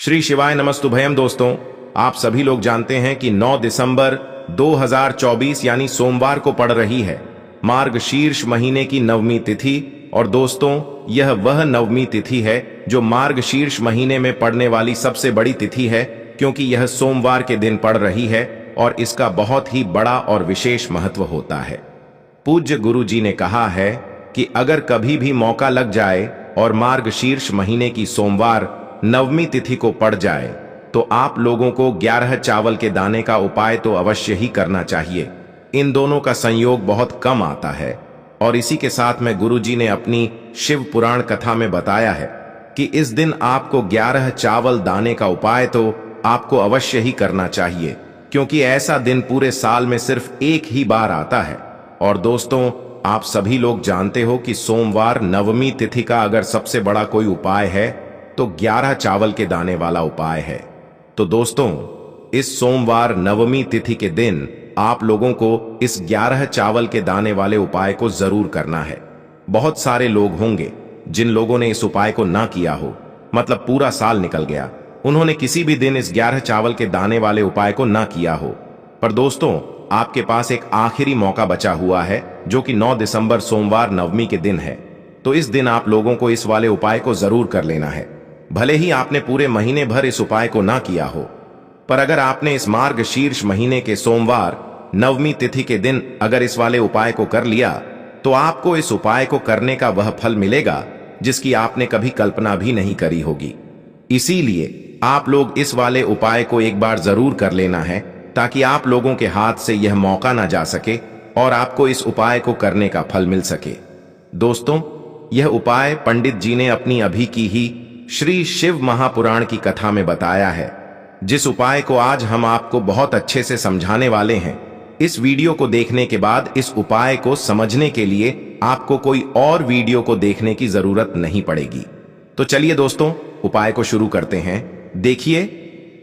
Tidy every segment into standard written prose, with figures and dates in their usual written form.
श्री शिवाय नमस्तुभयम। दोस्तों, आप सभी लोग जानते हैं कि 9 दिसंबर 2024 यानी सोमवार को पड़ रही है मार्गशीर्ष महीने की नवमी तिथि। और दोस्तों, यह वह नवमी तिथि है जो मार्गशीर्ष महीने में पड़ने वाली सबसे बड़ी तिथि है, क्योंकि यह सोमवार के दिन पड़ रही है और इसका बहुत ही बड़ा और विशेष महत्व होता है। पूज्य गुरु जी ने कहा है कि अगर कभी भी मौका लग जाए और मार्गशीर्ष महीने की सोमवार नवमी तिथि को पड़ जाए तो आप लोगों को 11 चावल के दाने का उपाय तो अवश्य ही करना चाहिए। इन दोनों का संयोग बहुत कम आता है और इसी के साथ में गुरुजी ने अपनी शिव पुराण कथा में बताया है कि इस दिन आपको 11 चावल दाने का उपाय तो आपको अवश्य ही करना चाहिए, क्योंकि ऐसा दिन पूरे साल में सिर्फ एक ही बार आता है। और दोस्तों, आप सभी लोग जानते हो कि सोमवार नवमी तिथि का अगर सबसे बड़ा कोई उपाय है तो 11 चावल के दाने वाला उपाय है। तो दोस्तों, इस सोमवार नवमी तिथि के दिन आप लोगों को इस 11 चावल के दाने वाले उपाय को जरूर करना है। बहुत सारे लोग होंगे जिन लोगों ने इस उपाय को ना किया हो, मतलब पूरा साल निकल गया, उन्होंने किसी भी दिन इस 11 चावल के दाने वाले उपाय को ना किया हो। पर दोस्तों, आपके पास एक आखिरी मौका बचा हुआ है जो कि 9 दिसंबर सोमवार नवमी के दिन है। तो इस दिन आप लोगों को इस वाले उपाय को जरूर कर लेना है। भले ही आपने पूरे महीने भर इस उपाय को ना किया हो, पर अगर आपने इस मार्गशीर्ष महीने के सोमवार नवमी तिथि के दिन अगर इस वाले उपाय को कर लिया तो आपको इस उपाय को करने का वह फल मिलेगा जिसकी आपने कभी कल्पना भी नहीं करी होगी। इसीलिए आप लोग इस वाले उपाय को एक बार जरूर कर लेना है, ताकि आप लोगों के हाथ से यह मौका ना जा सके और आपको इस उपाय को करने का फल मिल सके। दोस्तों, यह उपाय पंडित जी ने अपनी अभी की ही श्री शिव महापुराण की कथा में बताया है, जिस उपाय को आज हम आपको बहुत अच्छे से समझाने वाले हैं। इस वीडियो को देखने के बाद इस उपाय को समझने के लिए आपको कोई और वीडियो को देखने की जरूरत नहीं पड़ेगी। तो चलिए दोस्तों, उपाय को शुरू करते हैं। देखिए,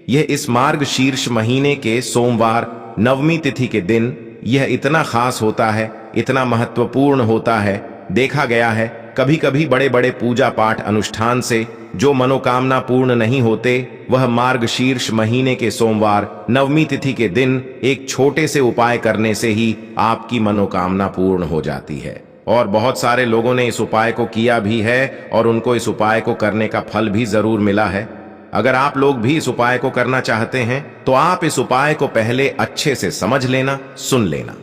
यह इस मार्गशीर्ष महीने के सोमवार नवमी तिथि के दिन यह इतना खास होता है, इतना महत्वपूर्ण होता है। देखा गया है कभी कभी बड़े बड़े पूजा पाठ अनुष्ठान से जो मनोकामना पूर्ण नहीं होते, वह मार्गशीर्ष महीने के सोमवार नवमी तिथि के दिन एक छोटे से उपाय करने से ही आपकी मनोकामना पूर्ण हो जाती है। और बहुत सारे लोगों ने इस उपाय को किया भी है और उनको इस उपाय को करने का फल भी जरूर मिला है। अगर आप लोग भी इस उपाय को करना चाहते हैं तो आप इस उपाय को पहले अच्छे से समझ लेना, सुन लेना,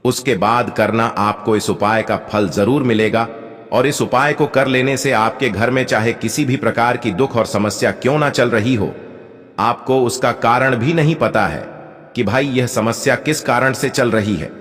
उसके बाद करना। आपको इस उपाय का फल जरूर मिलेगा। और इस उपाय को कर लेने से आपके घर में चाहे किसी भी प्रकार की दुख और समस्या क्यों ना चल रही हो, आपको उसका कारण भी नहीं पता है कि भाई यह समस्या किस कारण से चल रही है।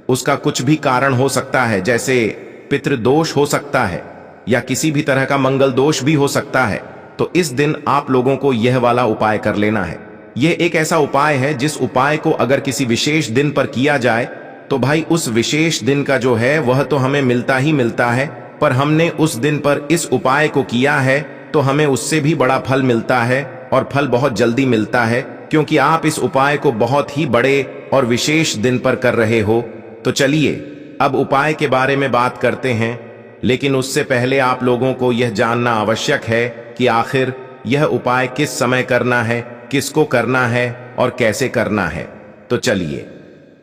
उसका कुछ भी कारण हो सकता है, जैसे पितृदोष हो सकता है या किसी भी तरह का मंगल दोष भी हो सकता है। तो इस दिन आप लोगों को यह वाला उपाय कर लेना है। यह एक ऐसा उपाय है जिस उपाय को अगर किसी विशेष दिन पर किया जाए तो भाई उस विशेष दिन का जो है वह तो हमें मिलता ही मिलता है, पर हमने उस दिन पर इस उपाय को किया है तो हमें उससे भी बड़ा फल मिलता है और फल बहुत जल्दी मिलता है, क्योंकि आप इस उपाय को बहुत ही बड़े और विशेष दिन पर कर रहे हो। तो चलिए अब उपाय के बारे में बात करते हैं, लेकिन उससे पहले आप लोगों को यह जानना आवश्यक है कि आखिर यह उपाय किस समय करना है, किसको करना है और कैसे करना है। तो चलिए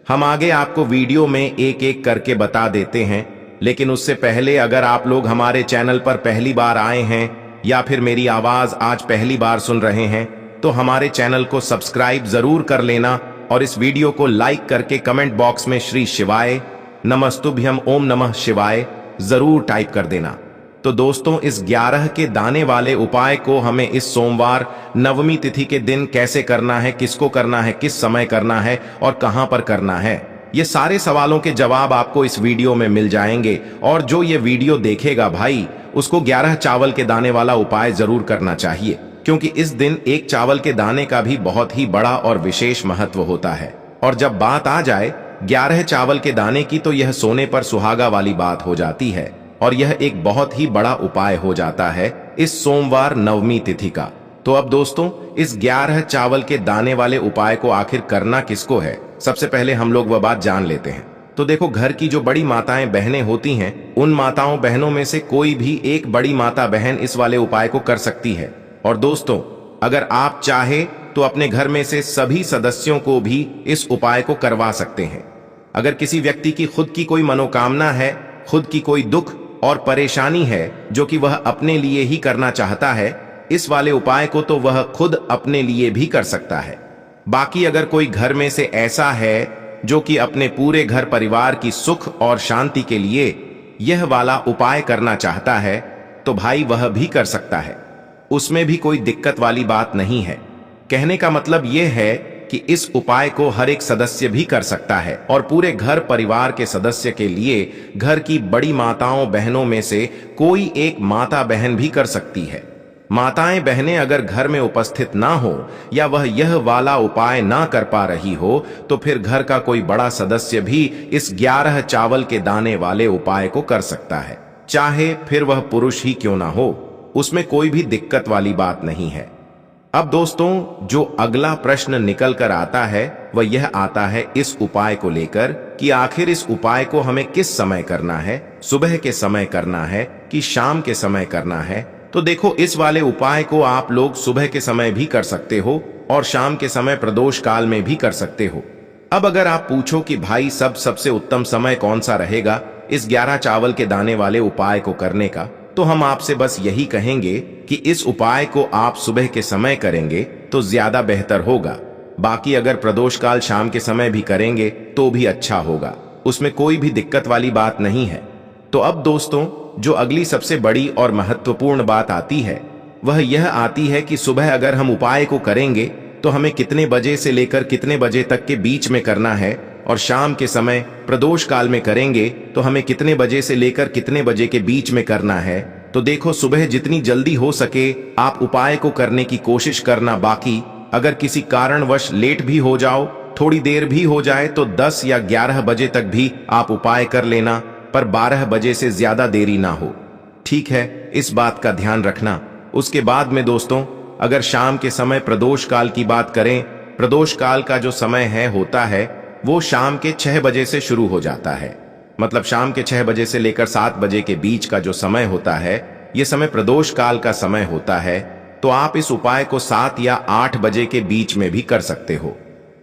हम आगे आपको वीडियो में एक एक करके बता देते हैं, लेकिन उससे पहले अगर आप लोग हमारे चैनल पर पहली बार आए हैं या फिर मेरी आवाज आज पहली बार सुन रहे हैं तो हमारे चैनल को सब्सक्राइब जरूर कर लेना और इस वीडियो को लाइक करके कमेंट बॉक्स में श्री शिवाय नमस्तुभ्यम ओम नमः शिवाय जरूर टाइप कर देना। तो दोस्तों, इस 11 के दाने वाले उपाय को हमें इस सोमवार नवमी तिथि के दिन कैसे करना है, किसको करना है, किस समय करना है और कहां पर करना है, ये सारे सवालों के जवाब आपको इस वीडियो में मिल जाएंगे। और जो ये वीडियो देखेगा भाई, उसको 11 चावल के दाने वाला उपाय जरूर करना चाहिए, क्योंकि इस दिन एक चावल के दाने का भी बहुत ही बड़ा और विशेष महत्व होता है। और जब बात आ जाए 11 चावल के दाने की तो यह सोने पर सुहागा वाली बात हो जाती है और यह एक बहुत ही बड़ा उपाय हो जाता है इस सोमवार नवमी तिथि का। तो अब दोस्तों, इस 11 चावल के दाने वाले उपाय को आखिर करना किसको है, सबसे पहले हम लोग वह बात जान लेते हैं। तो देखो, घर की जो बड़ी माताएं बहनें होती हैं, उन माताओं बहनों में से कोई भी एक बड़ी माता बहन इस वाले उपाय को कर सकती है। और दोस्तों, अगर आप चाहे तो अपने घर में से सभी सदस्यों को भी इस उपाय को करवा सकते हैं। अगर किसी व्यक्ति की खुद की कोई मनोकामना है, खुद की कोई दुख और परेशानी है जो कि वह अपने लिए ही करना चाहता है, इस वाले उपाय को तो वह खुद अपने लिए भी कर सकता है। बाकी अगर कोई घर में से ऐसा है जो कि अपने पूरे घर परिवार की सुख और शांति के लिए यह वाला उपाय करना चाहता है, तो भाई वह भी कर सकता है। उसमें भी कोई दिक्कत वाली बात नहीं है। कहने का मतलब यह है कि इस उपाय को हर एक सदस्य भी कर सकता है और पूरे घर परिवार के सदस्य के लिए घर की बड़ी माताओं बहनों में से कोई एक माता बहन भी कर सकती है। माताएं बहनें अगर घर में उपस्थित ना हो या वह यह वाला उपाय ना कर पा रही हो, तो फिर घर का कोई बड़ा सदस्य भी इस 11 चावल के दाने वाले उपाय को कर सकता है, चाहे फिर वह पुरुष ही क्यों ना हो। उसमें कोई भी दिक्कत वाली बात नहीं है। अब दोस्तों, जो अगला प्रश्न निकल कर आता है वह यह आता है इस उपाय को लेकर कि आखिर इस उपाय को हमें किस समय करना है, सुबह के समय करना है कि शाम के समय करना है। तो देखो, इस वाले उपाय को आप लोग सुबह के समय भी कर सकते हो और शाम के समय प्रदोष काल में भी कर सकते हो। अब अगर आप पूछो कि भाई सबसे उत्तम समय कौन सा रहेगा इस 11 चावल के दाने वाले उपाय को करने का, तो हम आपसे बस यही कहेंगे कि इस उपाय को आप सुबह के समय करेंगे तो ज्यादा बेहतर होगा। बाकी अगर प्रदोष काल शाम के समय भी करेंगे तो भी अच्छा होगा, उसमें कोई भी दिक्कत वाली बात नहीं है। तो अब दोस्तों, जो अगली सबसे बड़ी और महत्वपूर्ण बात आती है वह यह आती है कि सुबह अगर हम उपाय को करेंगे तो हमें कितने बजे से लेकर कितने बजे तक के बीच में करना है, और शाम के समय प्रदोष काल में करेंगे तो हमें कितने बजे से लेकर कितने बजे के बीच में करना है। तो देखो, सुबह जितनी जल्दी हो सके आप उपाय को करने की कोशिश करना। बाकी अगर किसी कारणवश लेट भी हो जाओ, थोड़ी देर भी हो जाए, तो 10 या 11 बजे तक भी आप उपाय कर लेना, पर 12 बजे से ज्यादा देरी ना हो। ठीक है, इस बात का ध्यान रखना। उसके बाद में दोस्तों, अगर शाम के समय प्रदोष काल की बात करें, प्रदोष काल का जो समय होता है वो शाम के 6 बजे से शुरू हो जाता है। मतलब शाम के 6 बजे से लेकर 7 बजे के बीच का जो समय होता है, यह समय प्रदोष काल का समय होता है। तो आप इस उपाय को 7 या 8 बजे के बीच में भी कर सकते हो।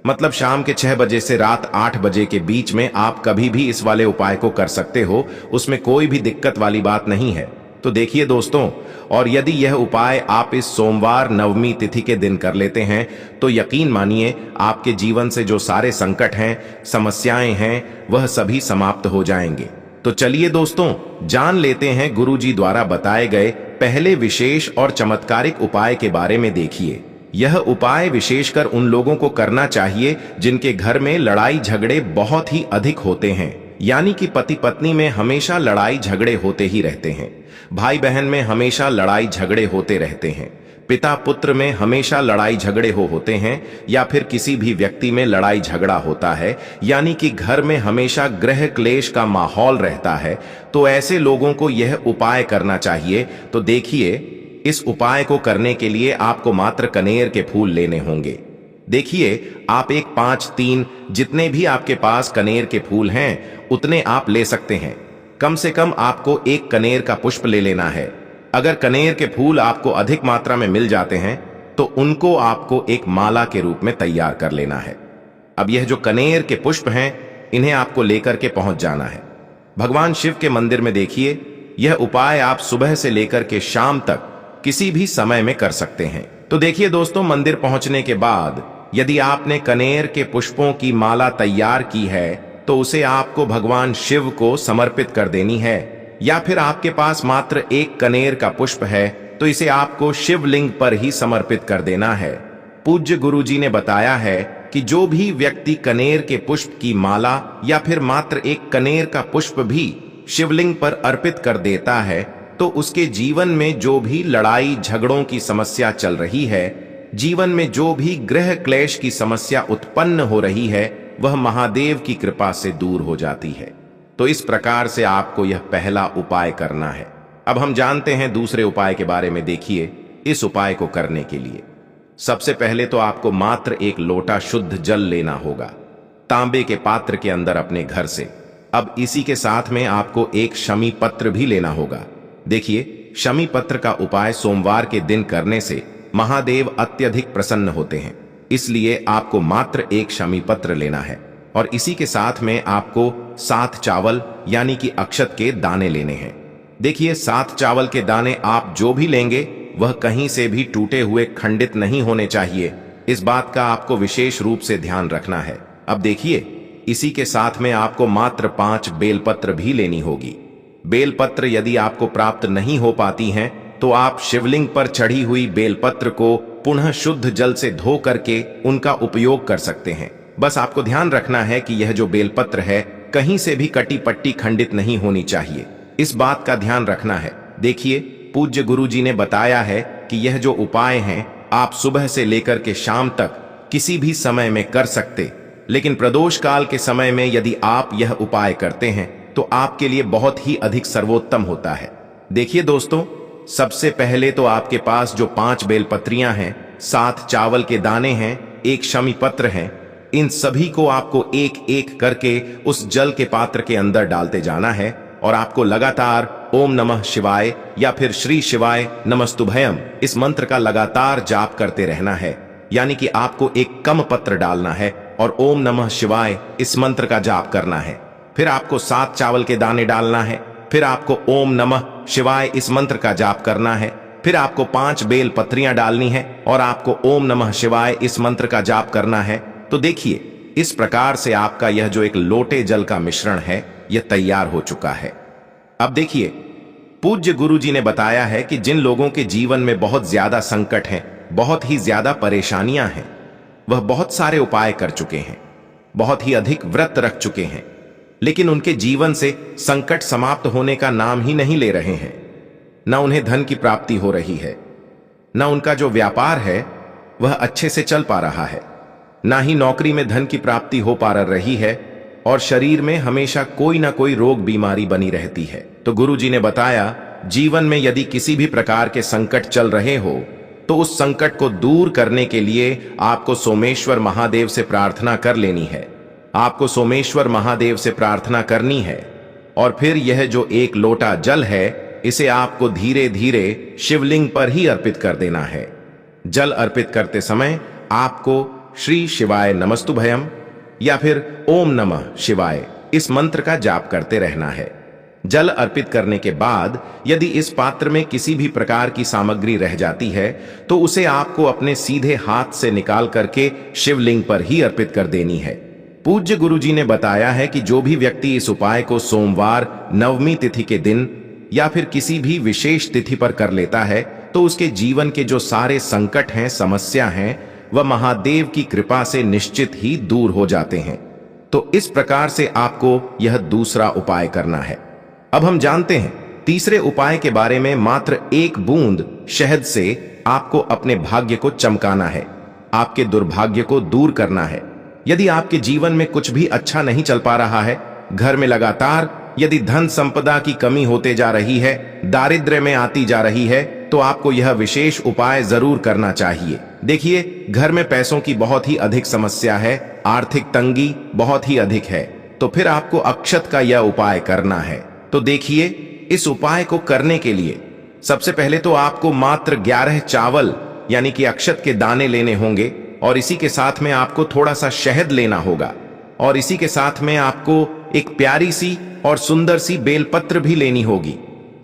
मतलब शाम के 6 बजे से रात 8 बजे के बीच में आप कभी भी इस वाले उपाय को कर सकते हो, उसमें कोई भी दिक्कत वाली बात नहीं है। तो देखिए दोस्तों, और यदि यह उपाय आप इस सोमवार नवमी तिथि के दिन कर लेते हैं तो यकीन मानिए आपके जीवन से जो सारे संकट हैं, समस्याएं हैं, वह सभी समाप्त हो जाएंगे। तो चलिए दोस्तों, जान लेते हैं गुरुजी द्वारा बताए गए पहले विशेष और चमत्कारिक उपाय के बारे में। देखिए, यह उपाय विशेषकर उन लोगों को करना चाहिए जिनके घर में लड़ाई झगड़े बहुत ही अधिक होते हैं, यानी कि पति पत्नी में हमेशा लड़ाई झगड़े होते ही रहते हैं, भाई बहन में हमेशा लड़ाई झगड़े होते रहते हैं, पिता पुत्र में हमेशा लड़ाई झगड़े होते हैं, या फिर किसी भी व्यक्ति में लड़ाई झगड़ा होता है, यानी कि घर में हमेशा गृह क्लेश का माहौल रहता है। तो ऐसे लोगों को यह उपाय करना चाहिए। तो देखिए, इस उपाय को करने के लिए आपको मात्र कनेर के फूल लेने होंगे। देखिए, आप 1, 5, 3 जितने भी आपके पास कनेर के फूल हैं उतने आप ले सकते हैं। कम से कम आपको 1 कनेर का पुष्प ले लेना है। अगर कनेर के फूल आपको अधिक मात्रा में मिल जाते हैं तो उनको आपको एक माला के रूप में तैयार कर लेना है। अब यह जो कनेर के पुष्प हैं, इन्हें आपको लेकर के पहुंच जाना है भगवान शिव के मंदिर में। देखिए, यह उपाय आप सुबह से लेकर के शाम तक किसी भी समय में कर सकते हैं। तो देखिए दोस्तों, मंदिर पहुंचने के बाद यदि आपने कनेर के पुष्पों की माला तैयार की है तो उसे आपको भगवान शिव को समर्पित कर देनी है, या फिर आपके पास मात्र 1 कनेर का पुष्प है तो इसे आपको शिवलिंग पर ही समर्पित कर देना है। पूज्य गुरुजी ने बताया है कि जो भी व्यक्ति कनेर के पुष्प की माला या फिर मात्र 1 कनेर का पुष्प भी शिवलिंग पर अर्पित कर देता है तो उसके जीवन में जो भी लड़ाई झगड़ों की समस्या चल रही है, जीवन में जो भी गृह क्लेश की समस्या उत्पन्न हो रही है, वह महादेव की कृपा से दूर हो जाती है। तो इस प्रकार से आपको यह पहला उपाय करना है। अब हम जानते हैं दूसरे उपाय के बारे में। देखिए, इस उपाय को करने के लिए सबसे पहले तो आपको मात्र 1 लोटा शुद्ध जल लेना होगा, तांबे के पात्र के अंदर अपने घर से। अब इसी के साथ में आपको 1 शमी पत्र भी लेना होगा। देखिए, शमी पत्र का उपाय सोमवार के दिन करने से महादेव अत्यधिक प्रसन्न होते हैं। इसलिए आपको मात्र एक शमी पत्र लेना है और इसी के साथ में आपको 7 चावल यानी कि अक्षत के दाने लेने हैं। देखिए 7 चावल के दाने आप जो भी लेंगे वह कहीं से भी टूटे हुए खंडित नहीं होने चाहिए। इस बात का आपको विशेष रूप से ध्यान रखना है। अब देखिए इसी के साथ में आपको मात्र 5 बेलपत्र भी लेनी होगी। बेलपत्र यदि आपको प्राप्त नहीं हो पाती हैं तो आप शिवलिंग पर चढ़ी हुई बेलपत्र को पुनः शुद्ध जल से धो करके उनका उपयोग कर सकते हैं। बस आपको ध्यान रखना है कि यह जो बेलपत्र है कहीं से भी कटी पट्टी खंडित नहीं होनी चाहिए। इस बात का ध्यान रखना है। देखिए पूज्य गुरु जी ने बताया है कि यह जो उपाय हैं आप सुबह से लेकर के शाम तक किसी भी समय में कर सकते, लेकिन प्रदोष काल के समय में यदि आप यह उपाय करते हैं तो आपके लिए बहुत ही अधिक सर्वोत्तम होता है। देखिए दोस्तों, सबसे पहले तो आपके पास जो 5 बेलपत्रियां हैं, 7 चावल के दाने हैं, 1 शमी पत्र हैं, इन सभी को आपको एक एक करके उस जल के पात्र के अंदर डालते जाना है और आपको लगातार ओम नमः शिवाय या फिर श्री शिवाय नमस्तुभयम इस मंत्र का लगातार जाप करते रहना है। यानी कि आपको एक कम पत्र डालना है और ओम नमः शिवाय इस मंत्र का जाप करना है। फिर आपको 7 चावल के दाने डालना है, फिर आपको ओम नमः शिवाय इस मंत्र का जाप करना है, फिर आपको 5 बेल पत्रियां डालनी है और आपको ओम नमः शिवाय इस मंत्र का जाप करना है। तो देखिए इस प्रकार से आपका यह जो एक लोटे जल का मिश्रण है यह तैयार हो चुका है। अब देखिए पूज्य गुरु जी ने बताया है कि जिन लोगों के जीवन में बहुत ज्यादा संकट हैं, बहुत ही ज्यादा परेशानियां हैं, वह बहुत सारे उपाय कर चुके हैं, बहुत ही अधिक व्रत रख चुके हैं, लेकिन उनके जीवन से संकट समाप्त होने का नाम ही नहीं ले रहे हैं। न उन्हें धन की प्राप्ति हो रही है, न उनका जो व्यापार है वह अच्छे से चल पा रहा है, ना ही नौकरी में धन की प्राप्ति हो पा रही है और शरीर में हमेशा कोई ना कोई रोग बीमारी बनी रहती है। तो गुरु जी ने बताया जीवन में यदि किसी भी प्रकार के संकट चल रहे हो तो उस संकट को दूर करने के लिए आपको सोमेश्वर महादेव से प्रार्थना कर लेनी है। आपको सोमेश्वर महादेव से प्रार्थना करनी है और फिर यह जो एक लोटा जल है इसे आपको धीरे धीरे शिवलिंग पर ही अर्पित कर देना है। जल अर्पित करते समय आपको श्री शिवाय नमस्तुभयम या फिर ओम नमः शिवाय इस मंत्र का जाप करते रहना है। जल अर्पित करने के बाद यदि इस पात्र में किसी भी प्रकार की सामग्री रह जाती है तो उसे आपको अपने सीधे हाथ से निकाल करके शिवलिंग पर ही अर्पित कर देनी है। पूज्य गुरु जी ने बताया है कि जो भी व्यक्ति इस उपाय को सोमवार, नवमी तिथि के दिन या फिर किसी भी विशेष तिथि पर कर लेता है तो उसके जीवन के जो सारे संकट हैं, समस्या हैं, वह महादेव की कृपा से निश्चित ही दूर हो जाते हैं। तो इस प्रकार से आपको यह दूसरा उपाय करना है। अब हम जानते हैं तीसरे उपाय के बारे में। मात्र 1 बूंद शहद से आपको अपने भाग्य को चमकाना है, आपके दुर्भाग्य को दूर करना है। यदि आपके जीवन में कुछ भी अच्छा नहीं चल पा रहा है, घर में लगातार यदि धन संपदा की कमी होते जा रही है, दारिद्र्य में आती जा रही है, तो आपको यह विशेष उपाय जरूर करना चाहिए। देखिए घर में पैसों की बहुत ही अधिक समस्या है, आर्थिक तंगी बहुत ही अधिक है, तो फिर आपको अक्षत का यह उपाय करना है। तो देखिए इस उपाय को करने के लिए सबसे पहले तो आपको मात्र 11 चावल यानी कि अक्षत के दाने लेने होंगे और इसी के साथ में आपको थोड़ा सा शहद लेना होगा और इसी के साथ में आपको एक प्यारी सी और सुंदर सी बेलपत्र भी लेनी होगी।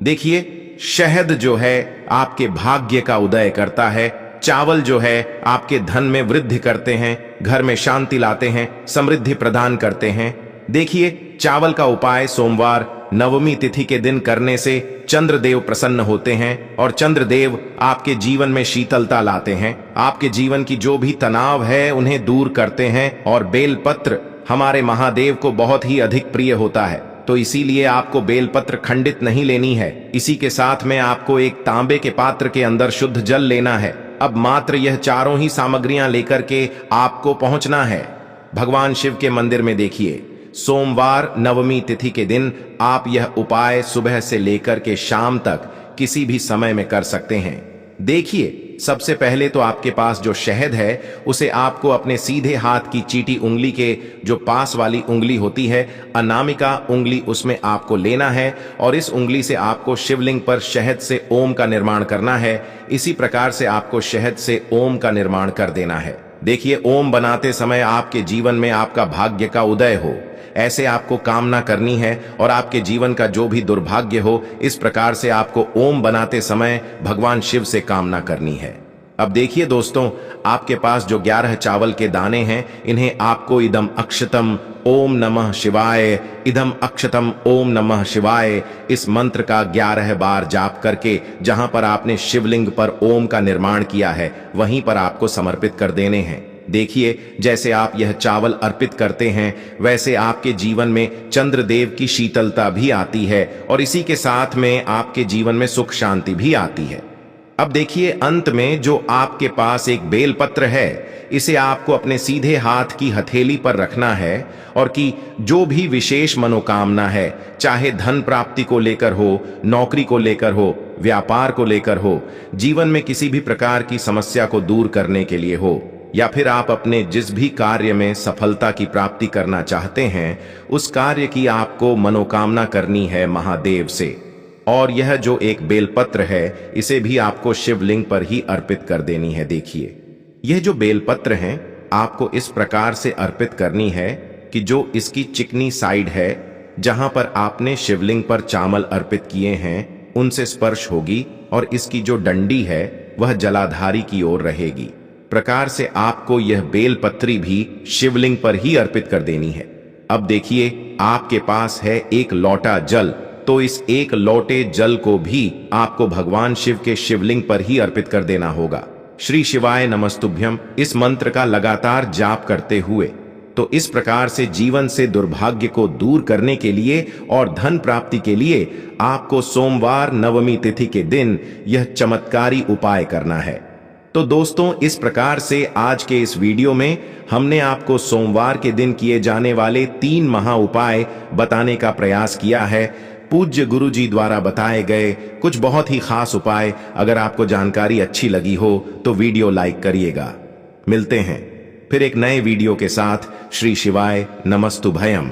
देखिए शहद जो है आपके भाग्य का उदय करता है, चावल जो है आपके धन में वृद्धि करते हैं, घर में शांति लाते हैं, समृद्धि प्रदान करते हैं। देखिए चावल का उपाय सोमवार, नवमी तिथि के दिन करने से चंद्रदेव प्रसन्न होते हैं और चंद्रदेव आपके जीवन में शीतलता लाते हैं, आपके जीवन की जो भी तनाव है उन्हें दूर करते हैं। और बेलपत्र हमारे महादेव को बहुत ही अधिक प्रिय होता है, तो इसीलिए आपको बेलपत्र खंडित नहीं लेनी है। इसी के साथ में आपको एक तांबे के पात्र के अंदर शुद्ध जल लेना है। अब मात्र यह चारों ही सामग्रियां लेकर के आपको पहुंचना है भगवान शिव के मंदिर में। देखिए सोमवार नवमी तिथि के दिन आप यह उपाय सुबह से लेकर के शाम तक किसी भी समय में कर सकते हैं। देखिए सबसे पहले तो आपके पास जो शहद है उसे आपको अपने सीधे हाथ की चीटी उंगली के जो पास वाली उंगली होती है, अनामिका उंगली, उसमें आपको लेना है और इस उंगली से आपको शिवलिंग पर शहद से ओम का निर्माण करना है। इसी प्रकार से आपको शहद से ओम का निर्माण कर देना है। देखिए, ओम बनाते समय आपके जीवन में आपका भाग्य का उदय हो, ऐसे आपको कामना करनी है और आपके जीवन का जो भी दुर्भाग्य हो, इस प्रकार से आपको ओम बनाते समय भगवान शिव से कामना करनी है। अब देखिए दोस्तों, आपके पास जो 11 चावल के दाने हैं, इन्हें आपको इदम अक्षतम ओम नमः शिवाय, इदम अक्षतम ओम नमः शिवाय, इस मंत्र का 11 बार जाप करके जहां पर आपने शिवलिंग पर ओम का निर्माण किया है वहीं पर आपको समर्पित कर देने हैं। देखिए, जैसे आप यह चावल अर्पित करते हैं वैसे आपके जीवन में चंद्रदेव की शीतलता भी आती है और इसी के साथ में आपके जीवन में सुख शांति भी आती है। अब देखिए, अंत में जो आपके पास एक बेलपत्र है, इसे आपको अपने सीधे हाथ की हथेली पर रखना है और कि जो भी विशेष मनोकामना है, चाहे धन प्राप्ति को लेकर हो, नौकरी को लेकर हो, व्यापार को लेकर हो, जीवन में किसी भी प्रकार की समस्या को दूर करने के लिए हो, या फिर आप अपने जिस भी कार्य में सफलता की प्राप्ति करना चाहते हैं, उस कार्य की आपको मनोकामना करनी है महादेव से। और यह जो एक बेलपत्र है, इसे भी आपको शिवलिंग पर ही अर्पित कर देनी है। देखिए, यह जो बेलपत्र हैं आपको इस प्रकार से अर्पित करनी है कि जो इसकी चिकनी साइड है, जहां पर आपने शिवलिंग पर चावल अर्पित किए हैं, उनसे स्पर्श होगी और इसकी जो डंडी है वह जलाधारी की ओर रहेगी। प्रकार से आपको यह बेलपत्री भी शिवलिंग पर ही अर्पित कर देनी है। अब देखिए, आपके पास है एक लोटा जल, तो इस एक लोटे जल को भी आपको भगवान शिव के शिवलिंग पर ही अर्पित कर देना होगा। श्री शिवाय नमस्तुभ्यम इस मंत्र का लगातार जाप करते हुए। तो इस प्रकार से जीवन से दुर्भाग्य को दूर करने के लिए और धन प्राप्ति के लिए आपको सोमवार नवमी तिथि के दिन यह चमत्कारी उपाय करना है। तो दोस्तों, इस प्रकार से आज के इस वीडियो में हमने आपको सोमवार के दिन किए जाने वाले 3 महा उपाय बताने का प्रयास किया है। पूज्य गुरु जी द्वारा बताए गए कुछ बहुत ही खास उपाय। अगर आपको जानकारी अच्छी लगी हो तो वीडियो लाइक करिएगा। मिलते हैं फिर एक नए वीडियो के साथ। श्री शिवाय नमस्तुभयम।